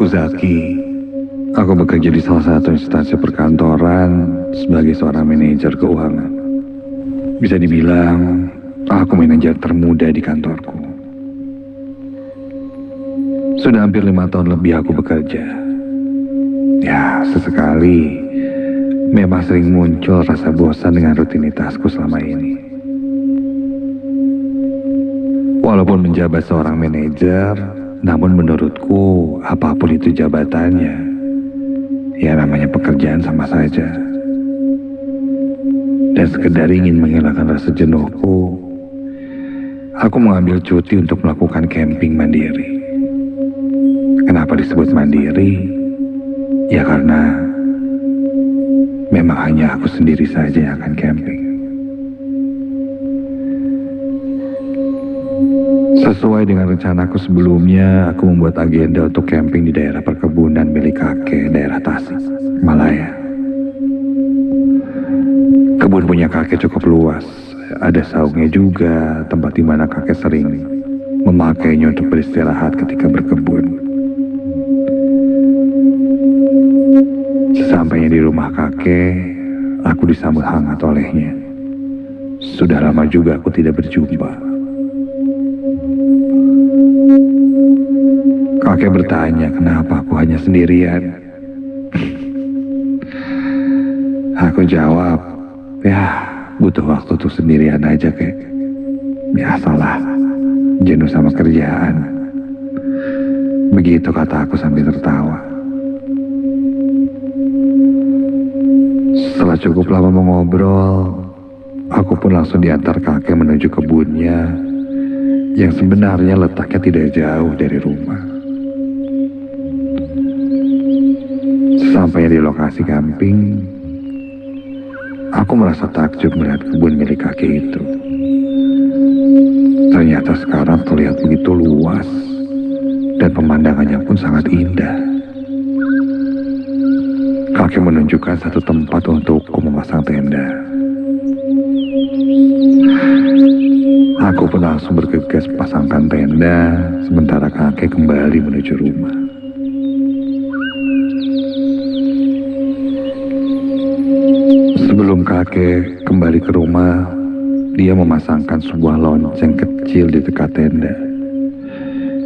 Namaku Zaki. Aku bekerja di salah satu instansi perkantoran sebagai seorang manajer keuangan. Bisa dibilang, aku manajer termuda di kantorku. Sudah hampir 5 tahun lebih aku bekerja. Ya, sesekali memang sering muncul rasa bosan dengan rutinitasku selama ini. Walaupun menjabat seorang manajer, namun menurutku apapun itu jabatannya, ya namanya pekerjaan sama saja. Dan sekedar ingin menghilangkan rasa jenuhku, aku mengambil cuti untuk melakukan camping mandiri. Kenapa disebut mandiri? Ya karena memang hanya aku sendiri saja yang akan camping. Sesuai dengan rencanaku sebelumnya, aku membuat agenda untuk camping di daerah perkebunan milik kakek daerah Tasik, Malaya. Kebun punya kakek cukup luas, ada saungnya juga, tempat di mana kakek sering memakainya untuk beristirahat ketika berkebun. Sesampainya di rumah kakek, aku disambut hangat olehnya. Sudah lama juga aku tidak berjumpa. Kakek bertanya kenapa aku hanya sendirian. Aku jawab, ya butuh waktu untuk sendirian aja kek. Biasalah, jenuh sama kerjaan. Begitu kata aku sambil tertawa. Setelah cukup lama mengobrol, aku pun langsung diantar kakek menuju kebunnya yang sebenarnya letaknya tidak jauh dari rumah. Sampainya di lokasi camping, aku merasa takjub melihat kebun milik kakek itu. Ternyata sekarang terlihat begitu luas dan pemandangannya pun sangat indah. Kakek menunjukkan satu tempat untukku memasang tenda. Aku pun langsung bergegas pasangkan tenda, sementara kakek kembali menuju rumah. Sebelum kakek kembali ke rumah, dia memasangkan sebuah lonceng kecil di dekat tenda.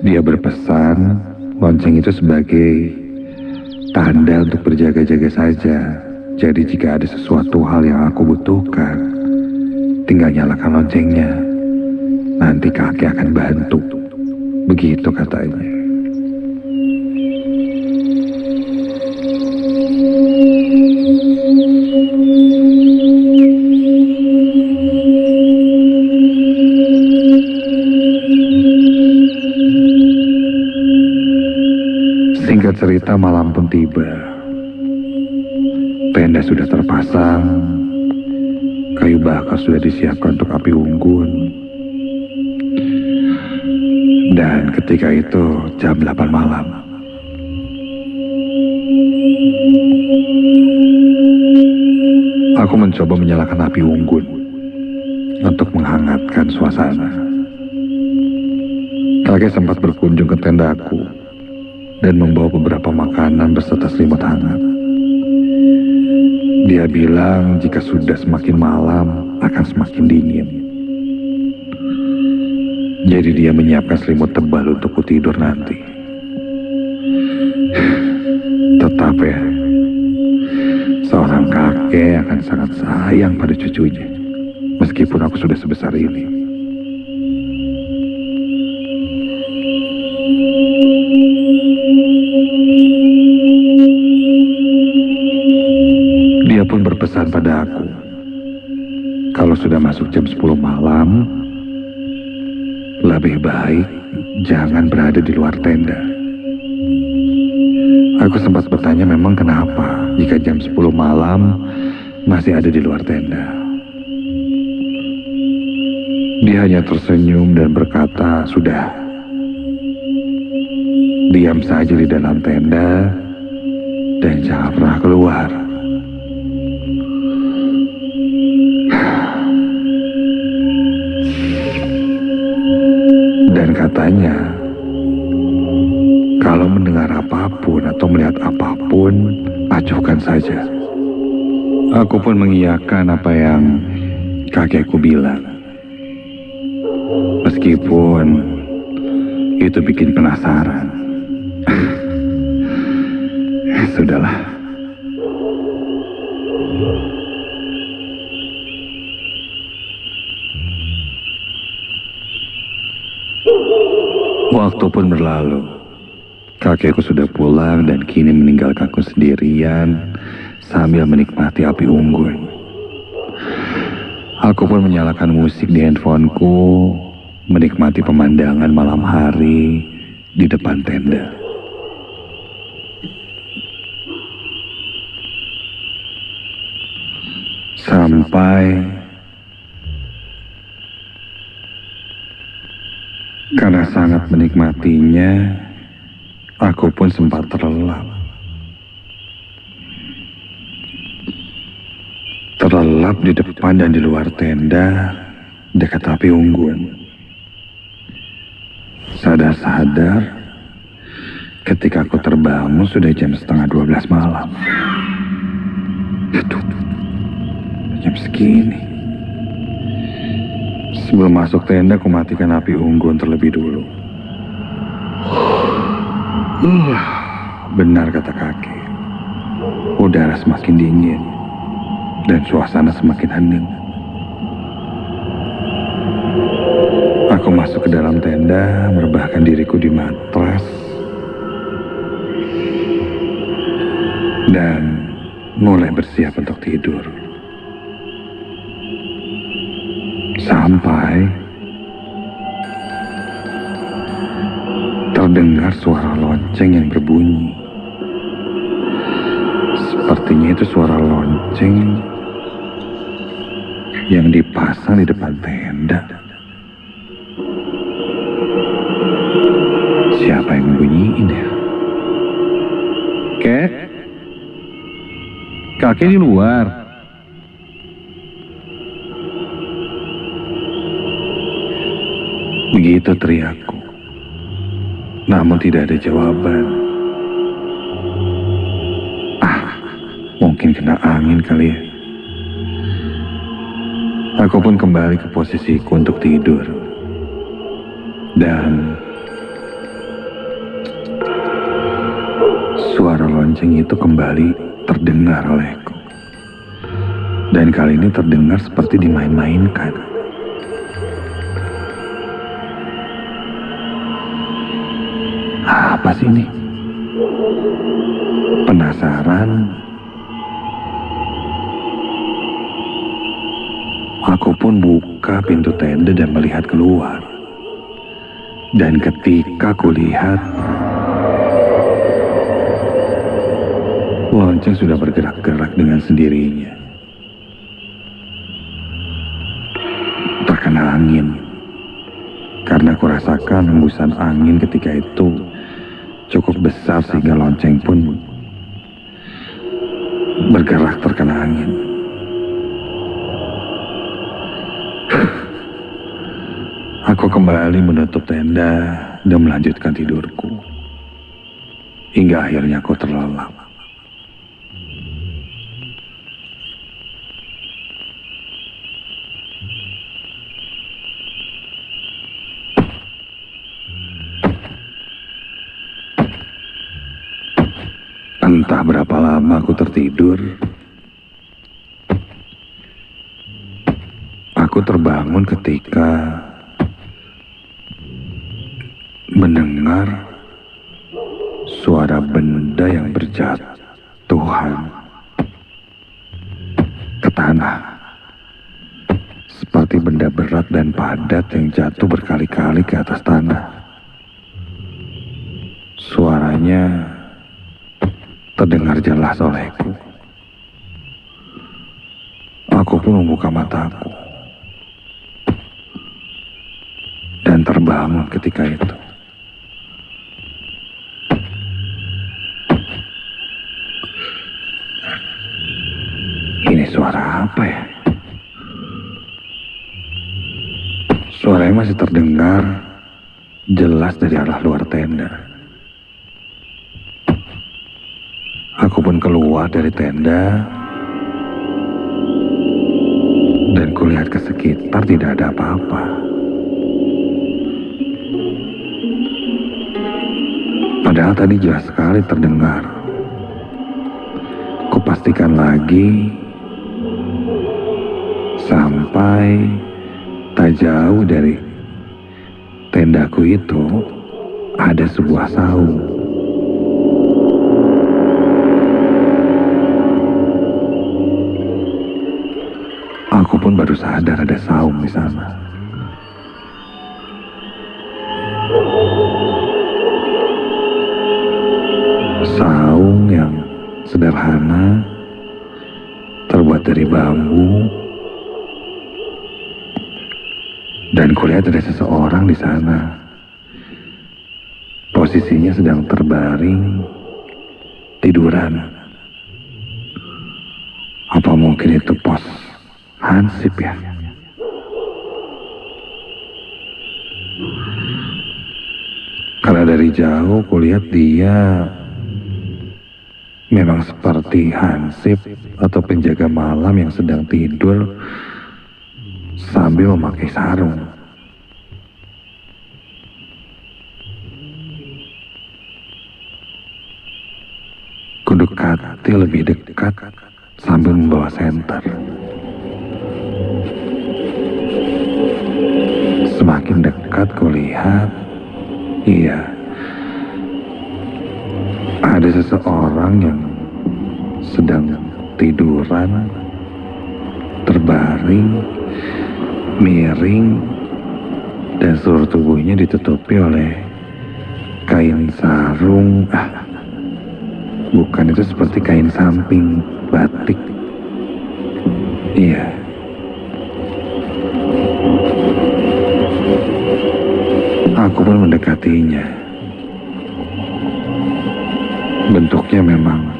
Dia berpesan lonceng itu sebagai tanda untuk berjaga-jaga saja. Jadi jika ada sesuatu hal yang aku butuhkan, tinggal nyalakan loncengnya. Nanti kakek akan bantu. Begitu katanya. Singkat cerita, malam pun tiba. Tenda sudah terpasang, kayu bakar sudah disiapkan untuk api unggun. Dan ketika itu jam 8 malam. Aku mencoba menyalakan api unggun untuk menghangatkan suasana. Kakek sempat berkunjung ke tendaku dan membawa beberapa makanan beserta selimut hangat. Dia bilang jika sudah semakin malam akan semakin dingin. Jadi dia menyiapkan selimut tebal untukku tidur nanti. Tetap ya, seorang kakek akan sangat sayang pada cucunya, meskipun aku sudah sebesar ini. Dia pun berpesan pada aku, kalau sudah masuk jam 10 malam, lebih baik jangan berada di luar tenda. Aku sempat bertanya memang kenapa jika jam 10 malam masih ada di luar tenda. Dia hanya tersenyum dan berkata, sudah, diam saja di dalam tenda dan jangan pernah keluar. Dan katanya, kalau mendengar apa apapun atau melihat apapun, acuhkan saja. Aku pun mengiyakan apa yang kakekku bilang. Meskipun itu bikin penasaran. Sudahlah. Waktu pun berlalu. Kakekku sudah pulang dan kini meninggalkanku sendirian sambil menikmati api unggun. Aku pun menyalakan musik di handphoneku, menikmati pemandangan malam hari di depan tenda. Sampai karena sangat menikmatinya, aku pun sempat terlelap. Terlelap di depan dan di luar tenda dekat api unggun. Sadar-sadar, ketika aku terbangun sudah jam 11:30 malam. Aduh, jam segini. Sebelum masuk tenda, aku matikan api unggun terlebih dulu. Benar kata kakek. Udara semakin dingin dan suasana semakin hening. Aku masuk ke dalam tenda, merebahkan diriku di matras, dan mulai bersiap untuk tidur. Sampai terdengar suara lonceng yang berbunyi. Sepertinya itu suara lonceng yang dipasang di depan tenda. Siapa yang membunyiin ya? Kek? Kakek di luar. Begitu teriakku. Namun tidak ada jawaban. Mungkin kena angin kali ya. Aku pun kembali ke posisiku untuk tidur. Dan suara lonceng itu kembali terdengar olehku. Dan kali ini terdengar seperti dimain-mainkan. Apa sih ini? Penasaran, aku pun buka pintu tenda dan melihat keluar. Dan ketika kulihat, lonceng sudah bergerak-gerak dengan sendirinya. Terkena angin. Karena kurasakan hembusan angin ketika itu cukup besar sehingga lonceng pun bergerak terkena angin. Aku kembali menutup tenda dan melanjutkan tidurku. Hingga akhirnya aku terlelap. Entah berapa lama aku tertidur, aku terbangun ketika mendengar suara benda yang berjatuhan ke tanah. Seperti benda berat dan padat yang jatuh berkali-kali ke atas tanah. Suaranya terdengar jelas olehku. Aku pun membuka mataku dan terbangun ketika itu. Ini suara apa ya? Suaranya masih terdengar jelas dari arah luar tenda. Aku pun keluar dari tenda dan kulihat ke sekitar tidak ada apa-apa. Padahal tadi jelas sekali terdengar. Kupastikan lagi sampai tak jauh dari tendaku itu ada sebuah saung. Aku pun baru sadar ada saung di sana. Saung yang sederhana, terbuat dari bambu, dan kulihat ada seseorang di sana. Posisinya sedang terbaring, tiduran. Apa mungkin itu pos Hansip ya? Karena dari jauh kulihat dia memang seperti Hansip atau penjaga malam yang sedang tidur sambil memakai sarung. Kudekati lebih dekat sambil membawa senter. Semakin dekat kulihat, iya, ada seseorang yang sedang tiduran, terbaring, miring, dan seluruh tubuhnya ditutupi oleh kain sarung. Bukan, itu seperti kain samping, batik. Iya. Aku pun mendekatinya. Bentuknya memang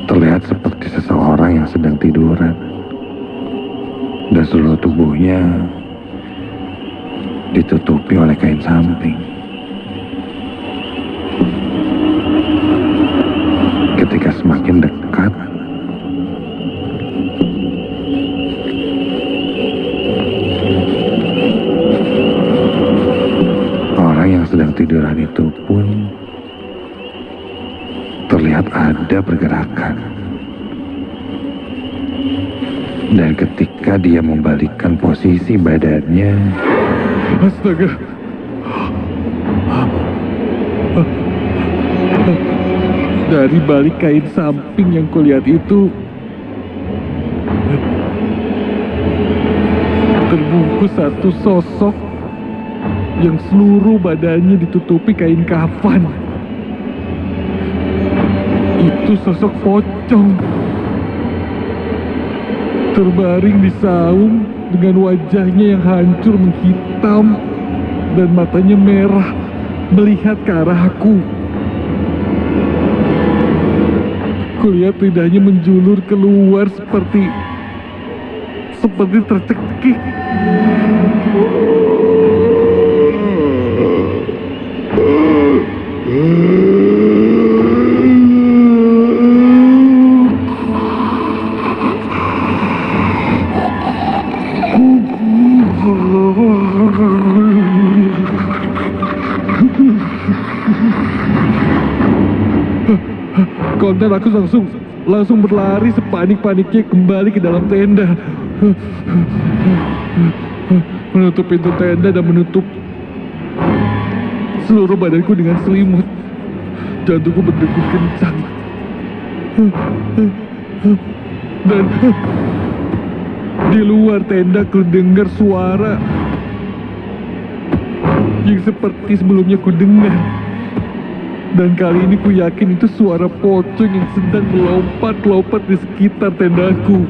terlihat seperti seseorang yang sedang tiduran. Dan seluruh tubuhnya ditutupi oleh kain samping. Ketika semakin dekat, orang yang sedang tiduran itu pun terlihat ada pergerakan. Dan ketika dia membalikkan posisi badannya, astaga, dari balik kain samping yang kulihat itu terbungkus satu sosok yang seluruh badannya ditutupi kain kafan. Itu sosok pocong, terbaring di saung dengan wajahnya yang hancur menghitam dan matanya merah melihat ke arahku. Kulihat lidahnya menjulur keluar seperti tercekik. Konten aku langsung berlari sepanik-paniknya kembali ke dalam tenda, menutup pintu tenda dan menutup seluruh badanku dengan selimut. Jantungku berdegup kencang dan di luar tenda ku dengar suara yang seperti sebelumnya ku dengar. Dan kali ini ku yakin itu suara pocong yang sedang melompat-lompat di sekitar tendaku.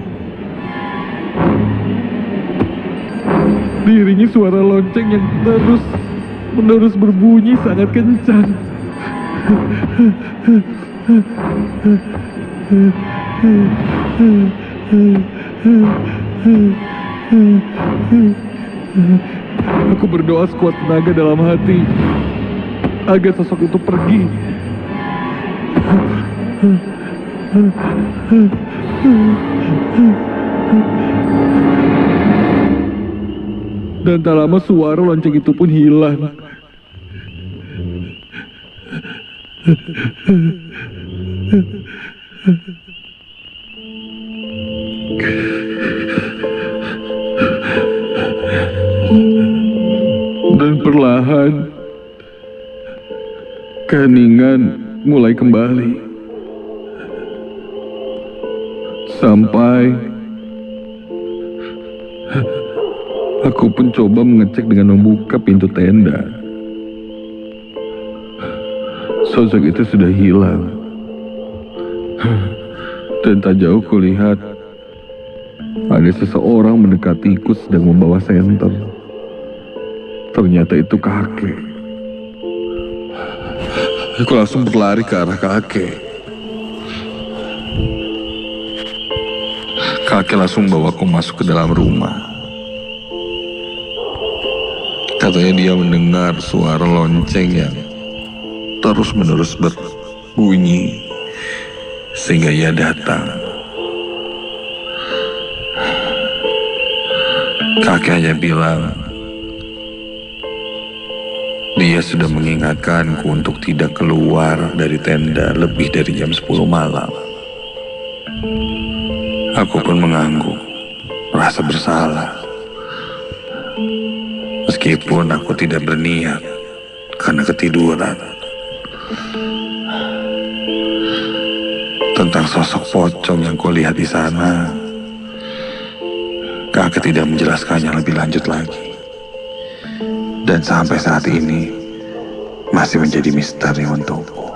Diiringi suara lonceng yang terus-menerus berbunyi sangat kencang. Aku berdoa sekuat tenaga dalam hati agar sosok itu pergi. Dan tak lama suara lonceng itu pun hilang. Dan perlahan keheningan mulai kembali. Sampai aku pun coba mengecek dengan membuka pintu tenda. Sosok itu sudah hilang. Dan tak jauh kulihat ada seseorang mendekatiku sedang membawa senter. Ternyata itu kakek. Aku langsung berlari ke arah kakek. Kakek langsung bawaku masuk ke dalam rumah. Katanya dia mendengar suara lonceng yang terus-menerus berbunyi, sehingga ia datang. Kakek hanya bilang, dia sudah mengingatkanku untuk tidak keluar dari tenda lebih dari jam 10 malam. Aku pun mengangguk, merasa bersalah. Meskipun aku tidak berniat karena ketiduran. Tentang sosok pocong yang kulihat di sana, kakek tidak menjelaskannya lebih lanjut lagi. Dan sampai saat ini masih menjadi misteri untukku.